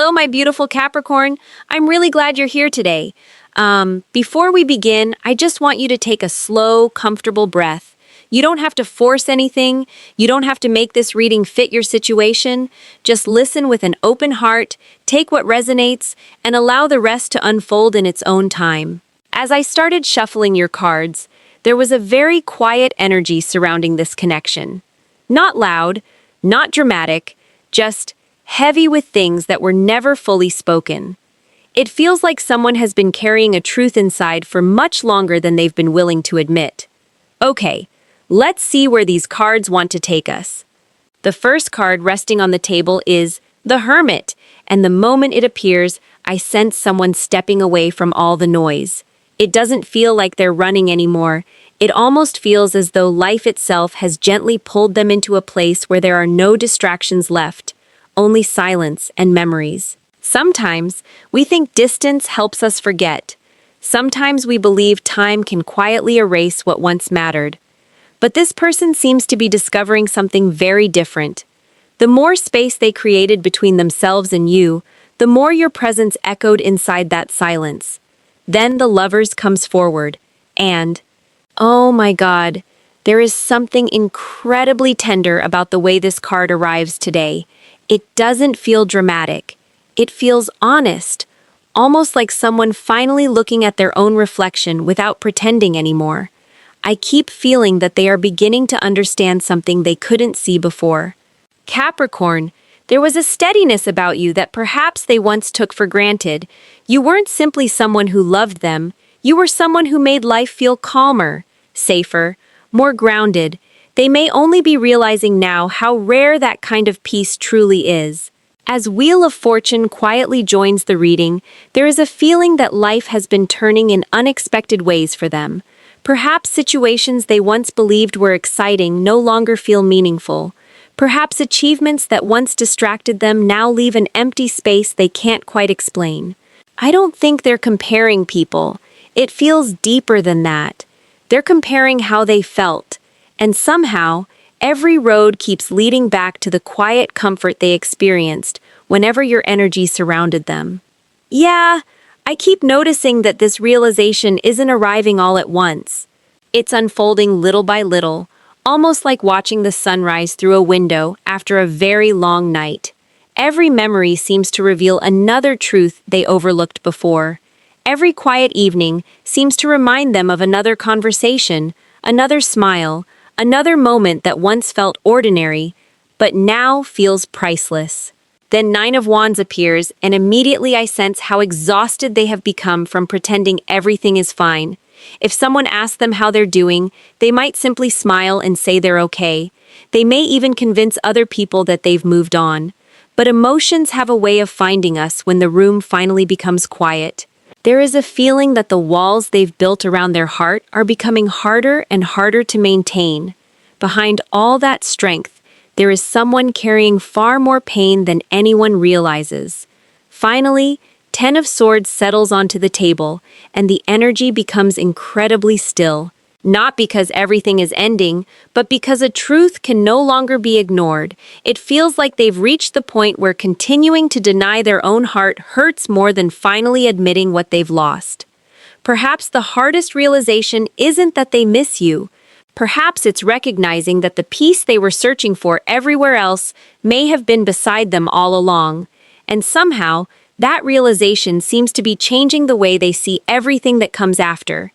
Hello, my beautiful Capricorn. I'm really glad you're here today. Before we begin, I just want you to take a slow, comfortable breath. You don't have to force anything. You don't have to make this reading fit your situation. Just listen with an open heart, take what resonates, and allow the rest to unfold in its own time. As I started shuffling your cards, there was a very quiet energy surrounding this connection. Not loud, not dramatic, just heavy with things that were never fully spoken. It feels like someone has been carrying a truth inside for much longer than they've been willing to admit. Okay, let's see where these cards want to take us. The first card resting on the table is the Hermit, and the moment it appears, I sense someone stepping away from all the noise. It doesn't feel like they're running anymore. It almost feels as though life itself has gently pulled them into a place where there are no distractions left, only silence and memories. Sometimes we think distance helps us forget. Sometimes we believe time can quietly erase what once mattered. But this person seems to be discovering something very different. The more space they created between themselves and you, the more your presence echoed inside that silence. Then the Lovers comes forward, and, oh my God, there is something incredibly tender about the way this card arrives today. It doesn't feel dramatic. It feels honest, almost like someone finally looking at their own reflection without pretending anymore. I keep feeling that they are beginning to understand something they couldn't see before. Capricorn, there was a steadiness about you that perhaps they once took for granted. You weren't simply someone who loved them. You were someone who made life feel calmer, safer, more grounded. They may only be realizing now how rare that kind of peace truly is. As Wheel of Fortune quietly joins the reading, there is a feeling that life has been turning in unexpected ways for them. Perhaps situations they once believed were exciting no longer feel meaningful. Perhaps achievements that once distracted them now leave an empty space they can't quite explain. I don't think they're comparing people. It feels deeper than that. They're comparing how they felt. And somehow, every road keeps leading back to the quiet comfort they experienced whenever your energy surrounded them. Yeah, I keep noticing that this realization isn't arriving all at once. It's unfolding little by little, almost like watching the sunrise through a window after a very long night. Every memory seems to reveal another truth they overlooked before. Every quiet evening seems to remind them of another conversation, another smile, another moment that once felt ordinary, but now feels priceless. Then Nine of Wands appears, and immediately I sense how exhausted they have become from pretending everything is fine. If someone asks them how they're doing, they might simply smile and say they're okay. They may even convince other people that they've moved on. But emotions have a way of finding us when the room finally becomes quiet. There is a feeling that the walls they've built around their heart are becoming harder and harder to maintain. Behind all that strength, there is someone carrying far more pain than anyone realizes. Finally, 10 of Swords settles onto the table, and the energy becomes incredibly still. Not because everything is ending, but because a truth can no longer be ignored. It feels like they've reached the point where continuing to deny their own heart hurts more than finally admitting what they've lost. Perhaps the hardest realization isn't that they miss you. Perhaps it's recognizing that the peace they were searching for everywhere else may have been beside them all along. And somehow, that realization seems to be changing the way they see everything that comes after.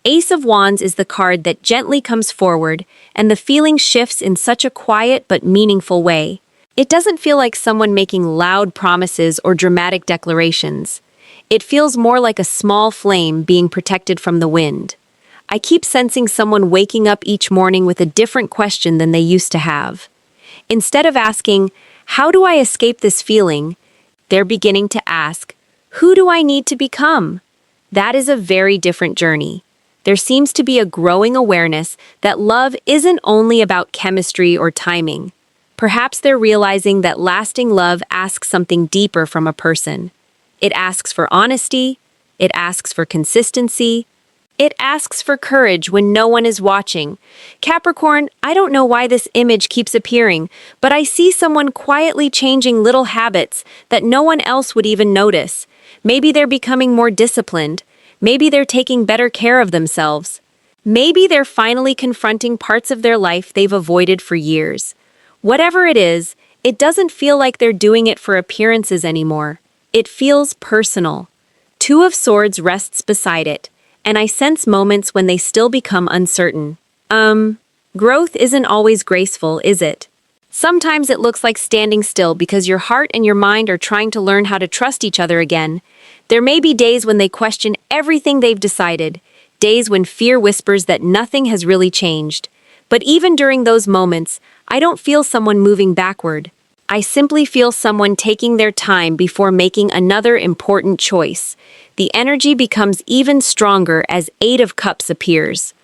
Ace of Wands is the card that gently comes forward, and the feeling shifts in such a quiet but meaningful way. It doesn't feel like someone making loud promises or dramatic declarations. It feels more like a small flame being protected from the wind. I keep sensing someone waking up each morning with a different question than they used to have. Instead of asking, "How do I escape this feeling?" they're beginning to ask, "Who do I need to become?" That is a very different journey. There seems to be a growing awareness that love isn't only about chemistry or timing. Perhaps they're realizing that lasting love asks something deeper from a person. It asks for honesty, it asks for consistency, It asks for courage when no one is watching. Capricorn, I don't know why this image keeps appearing, but I see someone quietly changing little habits that no one else would even notice. Maybe they're becoming more disciplined. Maybe they're taking better care of themselves. Maybe they're finally confronting parts of their life they've avoided for years. Whatever it is, it doesn't feel like they're doing it for appearances anymore. It feels personal. Two of Swords rests beside it, and I sense moments when they still become uncertain. Growth isn't always graceful, is it? Sometimes it looks like standing still because your heart and your mind are trying to learn how to trust each other again. There may be days when they question everything they've decided, days when fear whispers that nothing has really changed. But even during those moments, I don't feel someone moving backward. I simply feel someone taking their time before making another important choice. The energy becomes even stronger as Eight of Cups appears.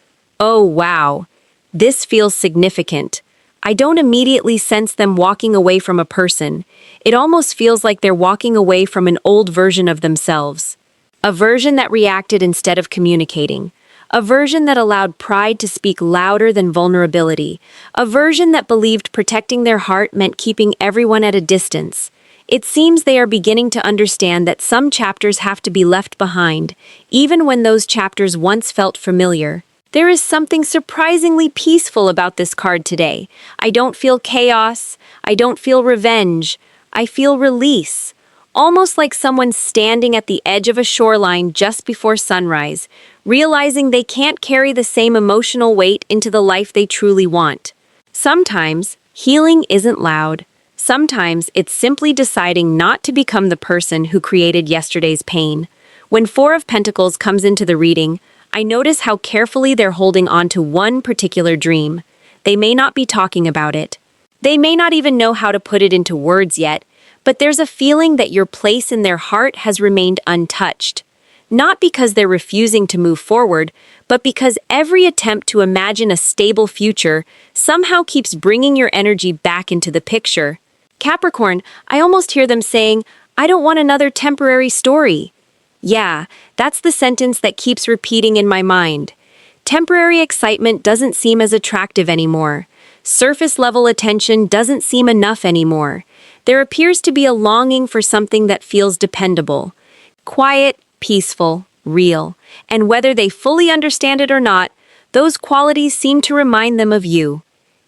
Oh, wow. This feels significant. I don't immediately sense them walking away from a person. It almost feels like they're walking away from an old version of themselves. A version that reacted instead of communicating. A version that allowed pride to speak louder than vulnerability. A version that believed protecting their heart meant keeping everyone at a distance. It seems they are beginning to understand that some chapters have to be left behind, even when those chapters once felt familiar. There is something surprisingly peaceful about this card today. I don't feel chaos. I don't feel revenge. I feel release. Almost like someone standing at the edge of a shoreline just before sunrise, realizing they can't carry the same emotional weight into the life they truly want. Sometimes, healing isn't loud. Sometimes, it's simply deciding not to become the person who created yesterday's pain. When Four of Pentacles comes into the reading, I notice how carefully they're holding on to one particular dream. They may not be talking about it. They may not even know how to put it into words yet, but there's a feeling that your place in their heart has remained untouched. Not because they're refusing to move forward, but because every attempt to imagine a stable future somehow keeps bringing your energy back into the picture. Capricorn, I almost hear them saying, I don't want another temporary story. Yeah, that's the sentence that keeps repeating in my mind. Temporary excitement doesn't seem as attractive anymore. Surface-level attention doesn't seem enough anymore. There appears to be a longing for something that feels dependable. Quiet, peaceful, real. And whether they fully understand it or not, those qualities seem to remind them of you.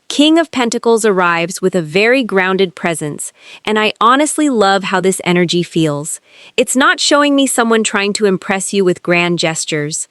King of Pentacles arrives with a very grounded presence, and I honestly love how this energy feels. It's not showing me someone trying to impress you with grand gestures.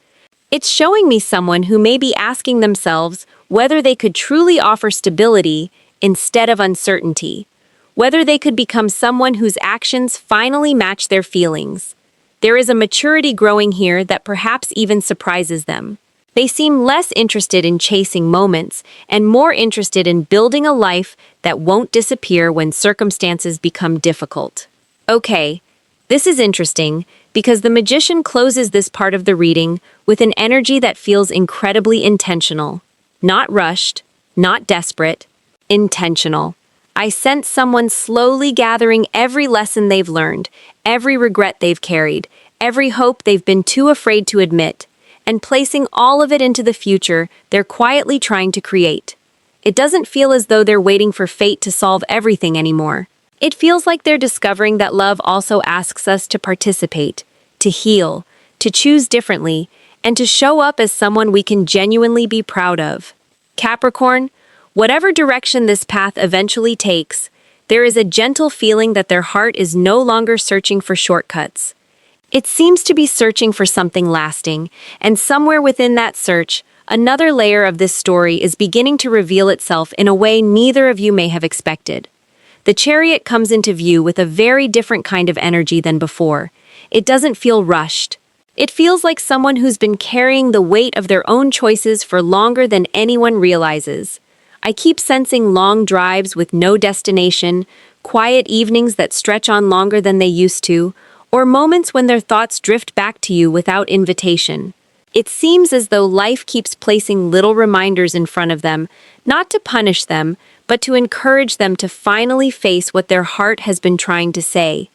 It's showing me someone who may be asking themselves whether they could truly offer stability instead of uncertainty. Whether they could become someone whose actions finally match their feelings. There is a maturity growing here that perhaps even surprises them. They seem less interested in chasing moments and more interested in building a life that won't disappear when circumstances become difficult. Okay, this is interesting because the Magician closes this part of the reading with an energy that feels incredibly intentional. Not rushed, not desperate, intentional. I sense someone slowly gathering every lesson they've learned, every regret they've carried, every hope they've been too afraid to admit, and placing all of it into the future they're quietly trying to create. It doesn't feel as though they're waiting for fate to solve everything anymore. It feels like they're discovering that love also asks us to participate, to heal, to choose differently, and to show up as someone we can genuinely be proud of. Capricorn, whatever direction this path eventually takes, there is a gentle feeling that their heart is no longer searching for shortcuts. It seems to be searching for something lasting, and somewhere within that search, another layer of this story is beginning to reveal itself in a way neither of you may have expected. The Chariot comes into view with a very different kind of energy than before. It doesn't feel rushed. It feels like someone who's been carrying the weight of their own choices for longer than anyone realizes. I keep sensing long drives with no destination, quiet evenings that stretch on longer than they used to, or moments when their thoughts drift back to you without invitation. It seems as though life keeps placing little reminders in front of them, not to punish them, but to encourage them to finally face what their heart has been trying to say.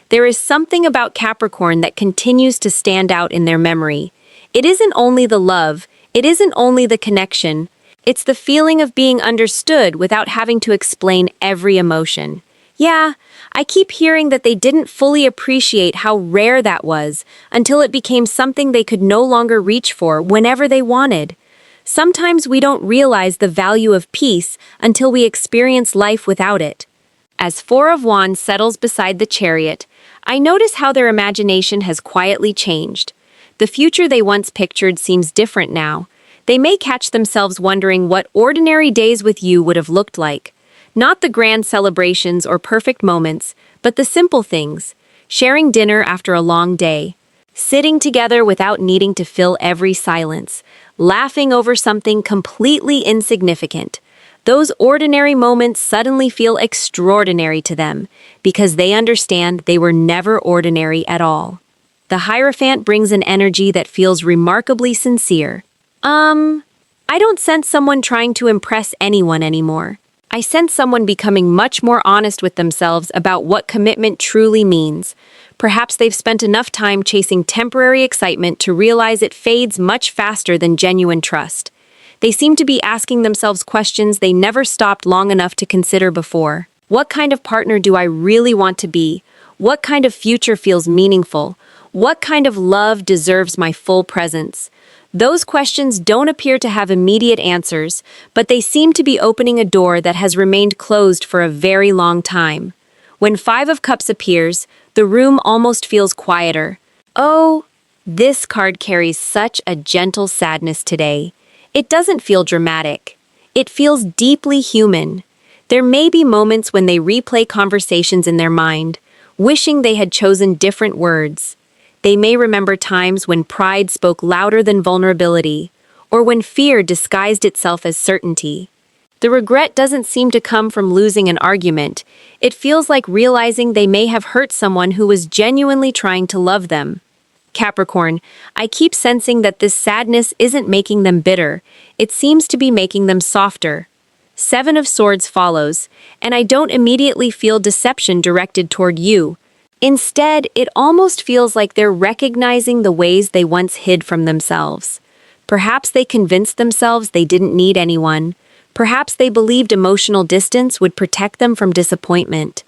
There is something about Capricorn that continues to stand out in their memory. It isn't only the love, it isn't only the connection, it's the feeling of being understood without having to explain every emotion. Yeah, I keep hearing that they didn't fully appreciate how rare that was until it became something they could no longer reach for whenever they wanted. Sometimes we don't realize the value of peace until we experience life without it. As Four of Wands settles beside the Chariot, I notice how their imagination has quietly changed. The future they once pictured seems different now. They may catch themselves wondering what ordinary days with you would have looked like. Not the grand celebrations or perfect moments, but the simple things. Sharing dinner after a long day. Sitting together without needing to fill every silence. Laughing over something completely insignificant. Those ordinary moments suddenly feel extraordinary to them, because they understand they were never ordinary at all. The Hierophant brings an energy that feels remarkably sincere. I don't sense someone trying to impress anyone anymore. I sense someone becoming much more honest with themselves about what commitment truly means. Perhaps they've spent enough time chasing temporary excitement to realize it fades much faster than genuine trust. They seem to be asking themselves questions they never stopped long enough to consider before. What kind of partner do I really want to be? What kind of future feels meaningful? What kind of love deserves my full presence? Those questions don't appear to have immediate answers, but they seem to be opening a door that has remained closed for a very long time. When Five of Cups appears, the room almost feels quieter. Oh, this card carries such a gentle sadness today. It doesn't feel dramatic. It feels deeply human. There may be moments when they replay conversations in their mind, wishing they had chosen different words. They may remember times when pride spoke louder than vulnerability, or when fear disguised itself as certainty. The regret doesn't seem to come from losing an argument. It feels like realizing they may have hurt someone who was genuinely trying to love them. Capricorn, I keep sensing that this sadness isn't making them bitter. It seems to be making them softer. Seven of Swords follows, and I don't immediately feel deception directed toward you. Instead, it almost feels like they're recognizing the ways they once hid from themselves. Perhaps they convinced themselves they didn't need anyone. Perhaps they believed emotional distance would protect them from disappointment.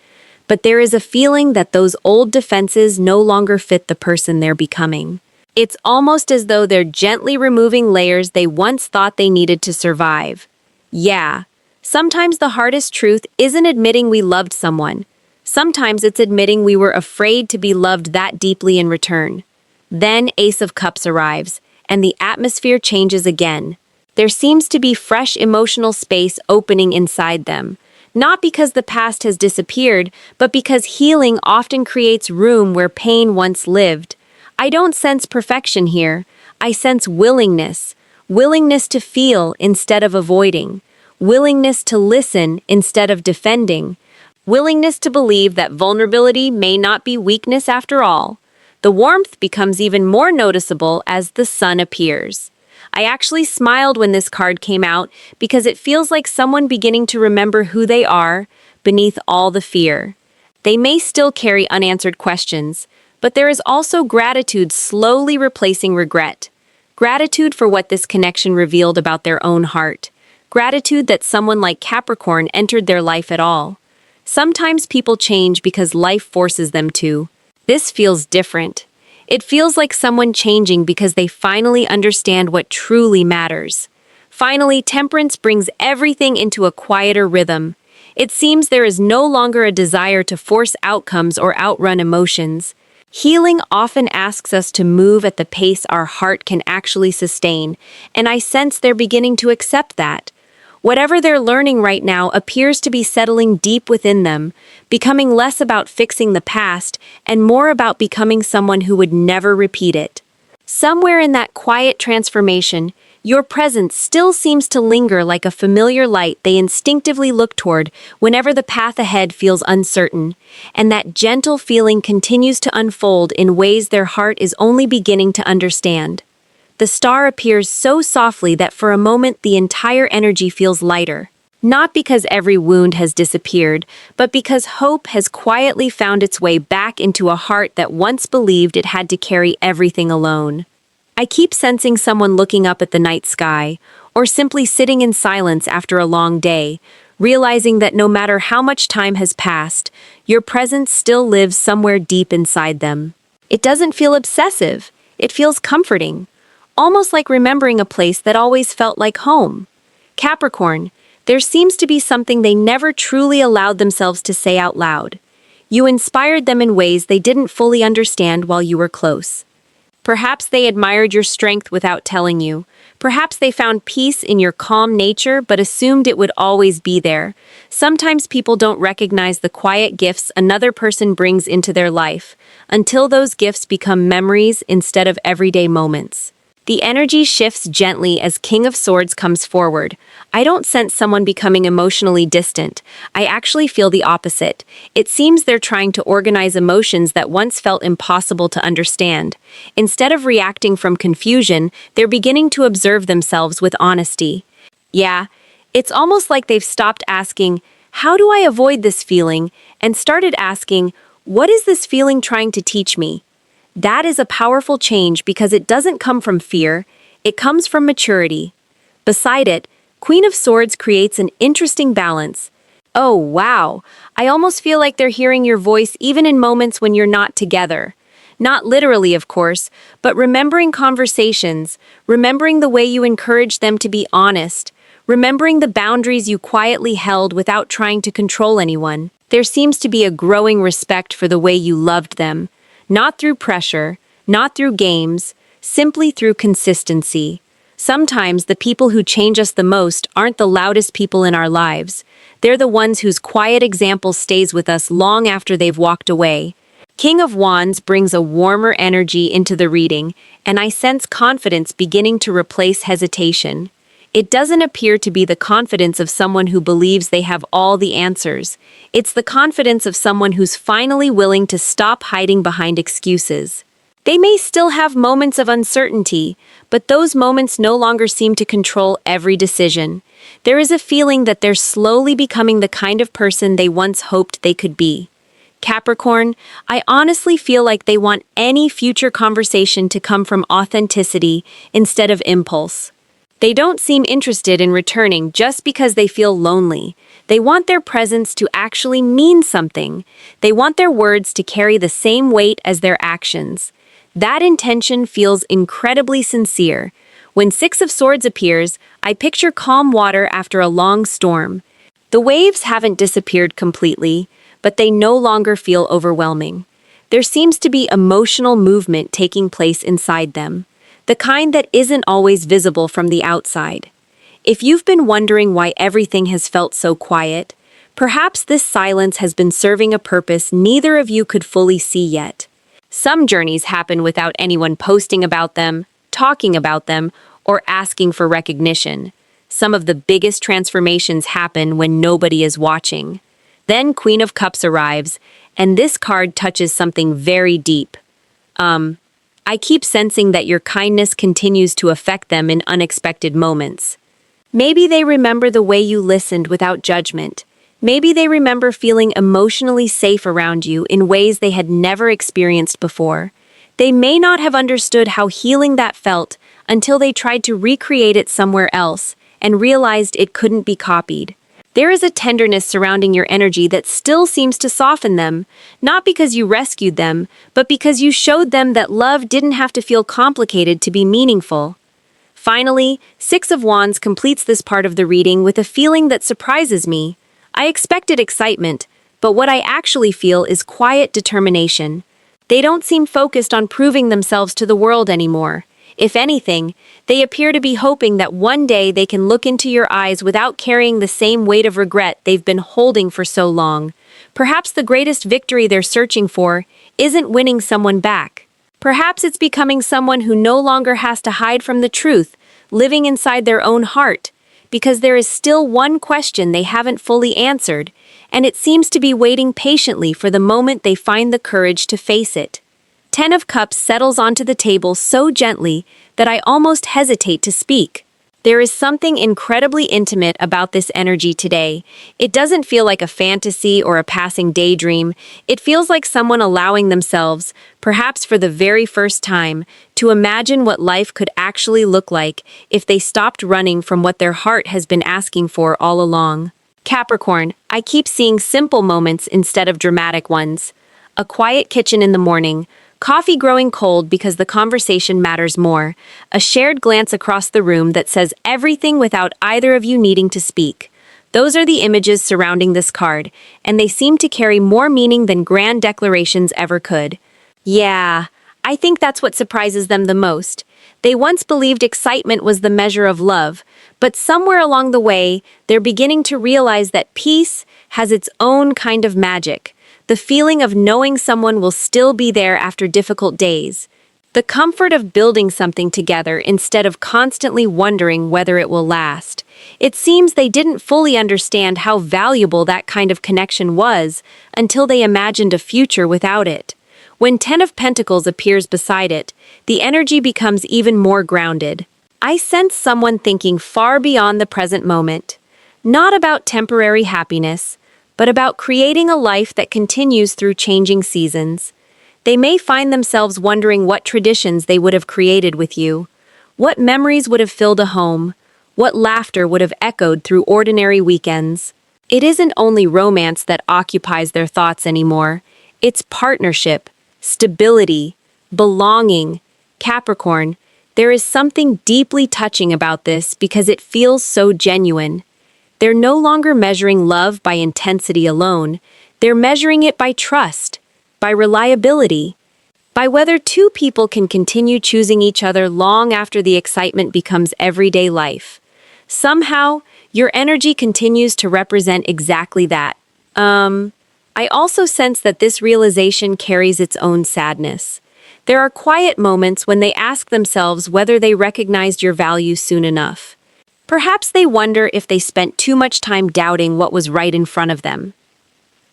But there is a feeling that those old defenses no longer fit the person they're becoming. It's almost as though they're gently removing layers they once thought they needed to survive. Yeah, sometimes the hardest truth isn't admitting we loved someone. Sometimes it's admitting we were afraid to be loved that deeply in return. Then Ace of Cups arrives, and the atmosphere changes again. There seems to be fresh emotional space opening inside them. Not because the past has disappeared, but because healing often creates room where pain once lived. I don't sense perfection here. I sense willingness. Willingness to feel instead of avoiding. Willingness to listen instead of defending. Willingness to believe that vulnerability may not be weakness after all. The warmth becomes even more noticeable as the sun appears. I actually smiled when this card came out because it feels like someone beginning to remember who they are beneath all the fear. They may still carry unanswered questions, but there is also gratitude slowly replacing regret. Gratitude for what this connection revealed about their own heart. Gratitude that someone like Capricorn entered their life at all. Sometimes people change because life forces them to. This feels different. It feels like someone changing because they finally understand what truly matters. Finally, Temperance brings everything into a quieter rhythm. It seems there is no longer a desire to force outcomes or outrun emotions. Healing often asks us to move at the pace our heart can actually sustain, and I sense they're beginning to accept that. Whatever they're learning right now appears to be settling deep within them, becoming less about fixing the past and more about becoming someone who would never repeat it. Somewhere in that quiet transformation, your presence still seems to linger like a familiar light they instinctively look toward whenever the path ahead feels uncertain, and that gentle feeling continues to unfold in ways their heart is only beginning to understand. The star appears so softly that for a moment the entire energy feels lighter. Not because every wound has disappeared, but because hope has quietly found its way back into a heart that once believed it had to carry everything alone. I keep sensing someone looking up at the night sky, or simply sitting in silence after a long day, realizing that no matter how much time has passed, your presence still lives somewhere deep inside them. It doesn't feel obsessive, it feels comforting, almost like remembering a place that always felt like home. Capricorn, there seems to be something they never truly allowed themselves to say out loud. You inspired them in ways they didn't fully understand while you were close. Perhaps they admired your strength without telling you. Perhaps they found peace in your calm nature but assumed it would always be there. Sometimes people don't recognize the quiet gifts another person brings into their life until those gifts become memories instead of everyday moments. The energy shifts gently as King of Swords comes forward. I don't sense someone becoming emotionally distant. I actually feel the opposite. It seems they're trying to organize emotions that once felt impossible to understand. Instead of reacting from confusion, they're beginning to observe themselves with honesty. Yeah, it's almost like they've stopped asking, "How do I avoid this feeling?" and started asking, "What is this feeling trying to teach me?" That is a powerful change because it doesn't come from fear, it comes from maturity. Beside it, Queen of Swords creates an interesting balance. Oh, wow! I almost feel like they're hearing your voice even in moments when you're not together. Not literally, of course, but remembering conversations, remembering the way you encouraged them to be honest, remembering the boundaries you quietly held without trying to control anyone. There seems to be a growing respect for the way you loved them. Not through pressure, not through games, simply through consistency. Sometimes the people who change us the most aren't the loudest people in our lives. They're the ones whose quiet example stays with us long after they've walked away. King of Wands brings a warmer energy into the reading, and I sense confidence beginning to replace hesitation. It doesn't appear to be the confidence of someone who believes they have all the answers. It's the confidence of someone who's finally willing to stop hiding behind excuses. They may still have moments of uncertainty, but those moments no longer seem to control every decision. There is a feeling that they're slowly becoming the kind of person they once hoped they could be. Capricorn, I honestly feel like they want any future conversation to come from authenticity instead of impulse. They don't seem interested in returning just because they feel lonely. They want their presence to actually mean something. They want their words to carry the same weight as their actions. That intention feels incredibly sincere. When Six of Swords appears, I picture calm water after a long storm. The waves haven't disappeared completely, but they no longer feel overwhelming. There seems to be emotional movement taking place inside them. The kind that isn't always visible from the outside. If you've been wondering why everything has felt so quiet, perhaps this silence has been serving a purpose neither of you could fully see yet. Some journeys happen without anyone posting about them, talking about them, or asking for recognition. Some of the biggest transformations happen when nobody is watching. Then Queen of Cups arrives, and this card touches something very deep. I keep sensing that your kindness continues to affect them in unexpected moments. Maybe they remember the way you listened without judgment. Maybe they remember feeling emotionally safe around you in ways they had never experienced before. They may not have understood how healing that felt until they tried to recreate it somewhere else and realized it couldn't be copied. There is a tenderness surrounding your energy that still seems to soften them, not because you rescued them, but because you showed them that love didn't have to feel complicated to be meaningful. Finally, Six of Wands completes this part of the reading with a feeling that surprises me. I expected excitement, but what I actually feel is quiet determination. They don't seem focused on proving themselves to the world anymore. If anything, they appear to be hoping that one day they can look into your eyes without carrying the same weight of regret they've been holding for so long. Perhaps the greatest victory they're searching for isn't winning someone back. Perhaps it's becoming someone who no longer has to hide from the truth, living inside their own heart, because there is still one question they haven't fully answered, and it seems to be waiting patiently for the moment they find the courage to face it. Ten of Cups settles onto the table so gently that I almost hesitate to speak. There is something incredibly intimate about this energy today. It doesn't feel like a fantasy or a passing daydream. It feels like someone allowing themselves, perhaps for the very first time, to imagine what life could actually look like if they stopped running from what their heart has been asking for all along. Capricorn, I keep seeing simple moments instead of dramatic ones. A quiet kitchen in the morning, coffee growing cold because the conversation matters more, a shared glance across the room that says everything without either of you needing to speak. Those are the images surrounding this card, and they seem to carry more meaning than grand declarations ever could. Yeah, I think that's what surprises them the most. They once believed excitement was the measure of love, but somewhere along the way, they're beginning to realize that peace has its own kind of magic. The feeling of knowing someone will still be there after difficult days. The comfort of building something together instead of constantly wondering whether it will last. It seems they didn't fully understand how valuable that kind of connection was until they imagined a future without it. When Ten of Pentacles appears beside it, the energy becomes even more grounded. I sense someone thinking far beyond the present moment. Not about temporary happiness, but about creating a life that continues through changing seasons. They may find themselves wondering what traditions they would have created with you, what memories would have filled a home, what laughter would have echoed through ordinary weekends. It isn't only romance that occupies their thoughts anymore, it's partnership, stability, belonging. Capricorn, there is something deeply touching about this because it feels so genuine. They're no longer measuring love by intensity alone. They're measuring it by trust, by reliability, by whether two people can continue choosing each other long after the excitement becomes everyday life. Somehow, your energy continues to represent exactly that. I also sense that this realization carries its own sadness. There are quiet moments when they ask themselves whether they recognized your value soon enough. Perhaps they wonder if they spent too much time doubting what was right in front of them.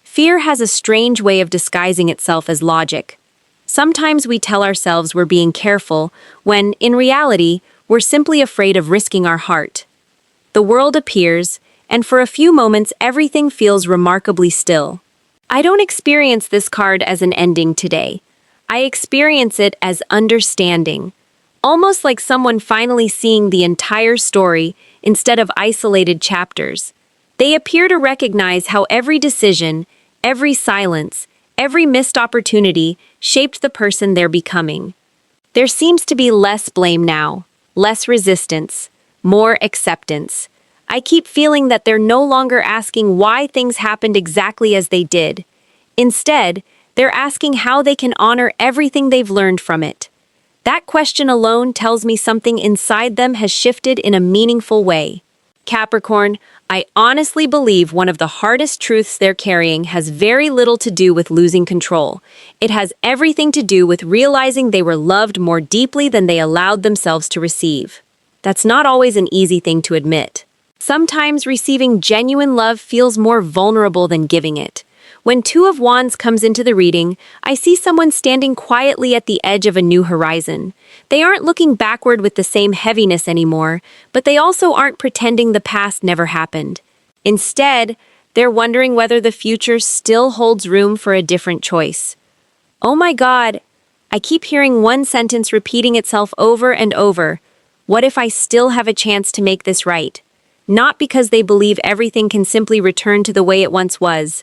Fear has a strange way of disguising itself as logic. Sometimes we tell ourselves we're being careful, when, in reality, we're simply afraid of risking our heart. The world appears, and for a few moments everything feels remarkably still. I don't experience this card as an ending today. I experience it as understanding. Almost like someone finally seeing the entire story instead of isolated chapters. They appear to recognize how every decision, every silence, every missed opportunity shaped the person they're becoming. There seems to be less blame now, less resistance, more acceptance. I keep feeling that they're no longer asking why things happened exactly as they did. Instead, they're asking how they can honor everything they've learned from it. That question alone tells me something inside them has shifted in a meaningful way. Capricorn, I honestly believe one of the hardest truths they're carrying has very little to do with losing control. It has everything to do with realizing they were loved more deeply than they allowed themselves to receive. That's not always an easy thing to admit. Sometimes receiving genuine love feels more vulnerable than giving it. When Two of Wands comes into the reading, I see someone standing quietly at the edge of a new horizon. They aren't looking backward with the same heaviness anymore, but they also aren't pretending the past never happened. Instead, they're wondering whether the future still holds room for a different choice. Oh my God, I keep hearing one sentence repeating itself over and over. What if I still have a chance to make this right? Not because they believe everything can simply return to the way it once was.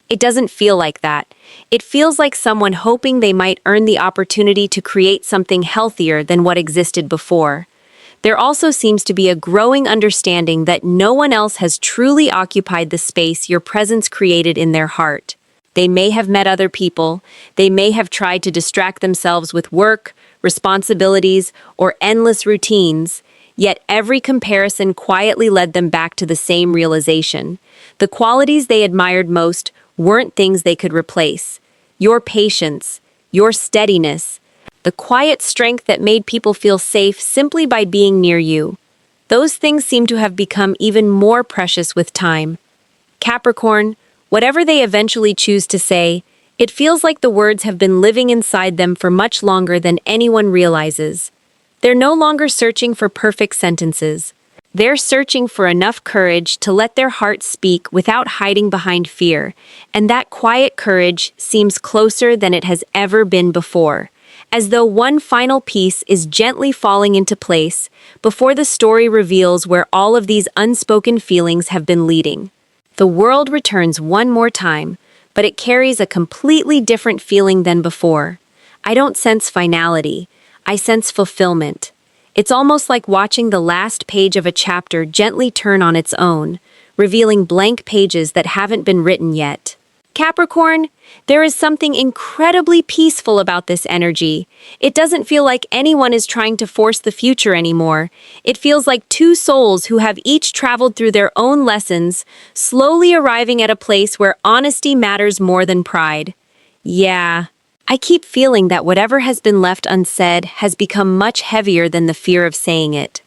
It doesn't feel like that. It feels like someone hoping they might earn the opportunity to create something healthier than what existed before. There also seems to be a growing understanding that no one else has truly occupied the space your presence created in their heart. They may have met other people, they may have tried to distract themselves with work, responsibilities, or endless routines, yet every comparison quietly led them back to the same realization. The qualities they admired most weren't things they could replace. Your patience, your steadiness, the quiet strength that made people feel safe simply by being near you. Those things seem to have become even more precious with time. Capricorn, whatever they eventually choose to say, it feels like the words have been living inside them for much longer than anyone realizes. They're no longer searching for perfect sentences. They're searching for enough courage to let their heart speak without hiding behind fear, and that quiet courage seems closer than it has ever been before, as though one final piece is gently falling into place before the story reveals where all of these unspoken feelings have been leading. The world returns one more time, but it carries a completely different feeling than before. I don't sense finality, I sense fulfillment. It's almost like watching the last page of a chapter gently turn on its own, revealing blank pages that haven't been written yet. Capricorn, there is something incredibly peaceful about this energy. It doesn't feel like anyone is trying to force the future anymore. It feels like two souls who have each traveled through their own lessons, slowly arriving at a place where honesty matters more than pride. Yeah. I keep feeling that whatever has been left unsaid has become much heavier than the fear of saying it.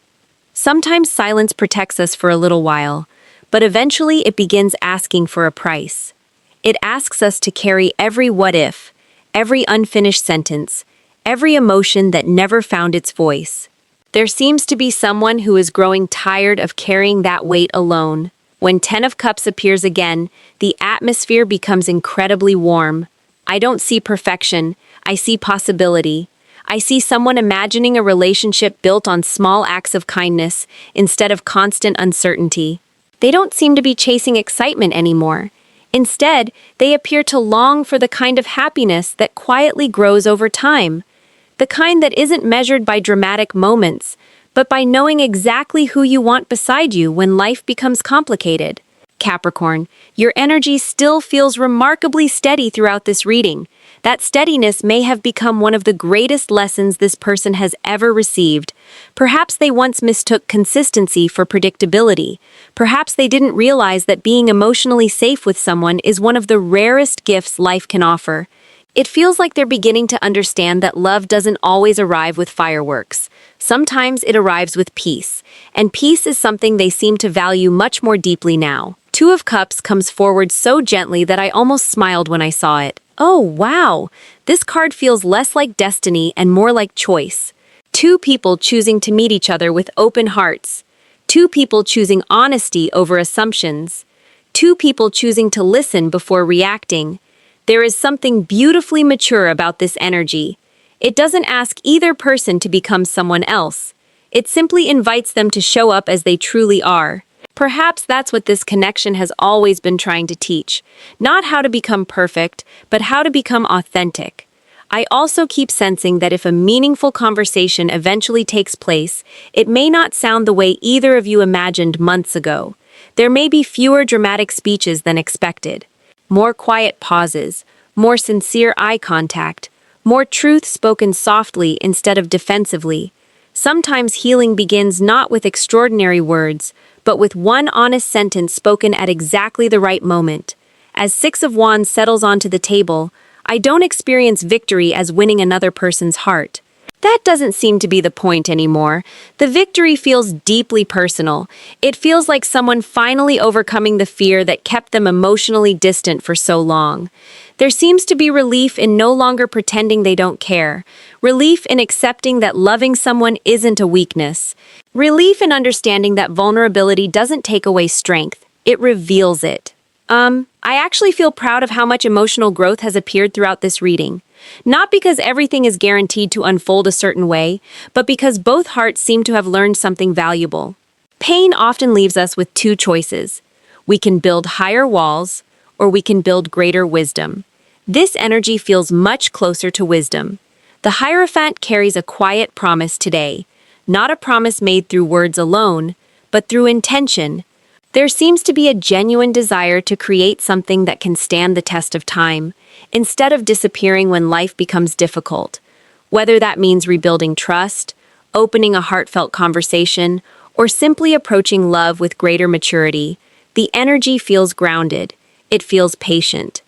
Sometimes silence protects us for a little while, but eventually it begins asking for a price. It asks us to carry every what if, every unfinished sentence, every emotion that never found its voice. There seems to be someone who is growing tired of carrying that weight alone. When 10 of Cups appears again, the atmosphere becomes incredibly warm. I don't see perfection, I see possibility. I see someone imagining a relationship built on small acts of kindness instead of constant uncertainty. They don't seem to be chasing excitement anymore. Instead, they appear to long for the kind of happiness that quietly grows over time. The kind that isn't measured by dramatic moments, but by knowing exactly who you want beside you when life becomes complicated. Capricorn, your energy still feels remarkably steady throughout this reading. That steadiness may have become one of the greatest lessons this person has ever received. Perhaps they once mistook consistency for predictability. Perhaps they didn't realize that being emotionally safe with someone is one of the rarest gifts life can offer. It feels like they're beginning to understand that love doesn't always arrive with fireworks. Sometimes it arrives with peace, and peace is something they seem to value much more deeply now. 2 of Cups comes forward so gently that I almost smiled when I saw it. Oh, wow! This card feels less like destiny and more like choice. 2 people choosing to meet each other with open hearts. 2 people choosing honesty over assumptions. 2 people choosing to listen before reacting. There is something beautifully mature about this energy. It doesn't ask either person to become someone else. It simply invites them to show up as they truly are. Perhaps that's what this connection has always been trying to teach. Not how to become perfect, but how to become authentic. I also keep sensing that if a meaningful conversation eventually takes place, it may not sound the way either of you imagined months ago. There may be fewer dramatic speeches than expected. More quiet pauses, more sincere eye contact, more truth spoken softly instead of defensively. Sometimes healing begins not with extraordinary words, but with one honest sentence spoken at exactly the right moment. As 6 of Wands settles onto the table, I don't experience victory as winning another person's heart. That doesn't seem to be the point anymore. The victory feels deeply personal. It feels like someone finally overcoming the fear that kept them emotionally distant for so long. There seems to be relief in no longer pretending they don't care. Relief in accepting that loving someone isn't a weakness. Relief in understanding that vulnerability doesn't take away strength. It reveals it. I actually feel proud of how much emotional growth has appeared throughout this reading. Not because everything is guaranteed to unfold a certain way, but because both hearts seem to have learned something valuable. Pain often leaves us with 2 choices. We can build higher walls, or we can build greater wisdom. This energy feels much closer to wisdom. The Hierophant carries a quiet promise today, not a promise made through words alone, but through intention. There seems to be a genuine desire to create something that can stand the test of time, instead of disappearing when life becomes difficult. Whether that means rebuilding trust, opening a heartfelt conversation, or simply approaching love with greater maturity, the energy feels grounded. It feels patient.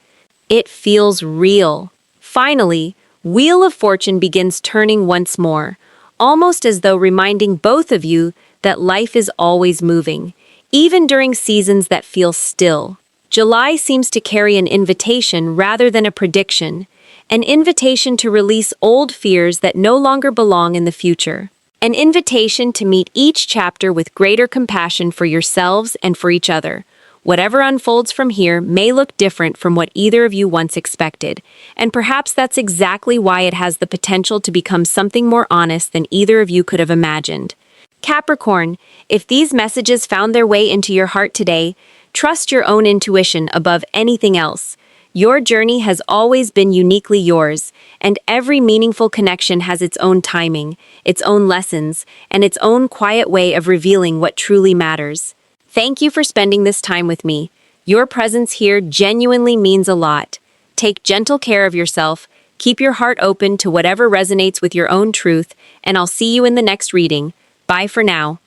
It feels real. Finally, Wheel of Fortune begins turning once more, almost as though reminding both of you that life is always moving, even during seasons that feel still. July seems to carry an invitation rather than a prediction, an invitation to release old fears that no longer belong in the future. An invitation to meet each chapter with greater compassion for yourselves and for each other. Whatever unfolds from here may look different from what either of you once expected, and perhaps that's exactly why it has the potential to become something more honest than either of you could have imagined. Capricorn, if these messages found their way into your heart today, trust your own intuition above anything else. Your journey has always been uniquely yours, and every meaningful connection has its own timing, its own lessons, and its own quiet way of revealing what truly matters. Thank you for spending this time with me. Your presence here genuinely means a lot. Take gentle care of yourself, keep your heart open to whatever resonates with your own truth, and I'll see you in the next reading. Bye for now.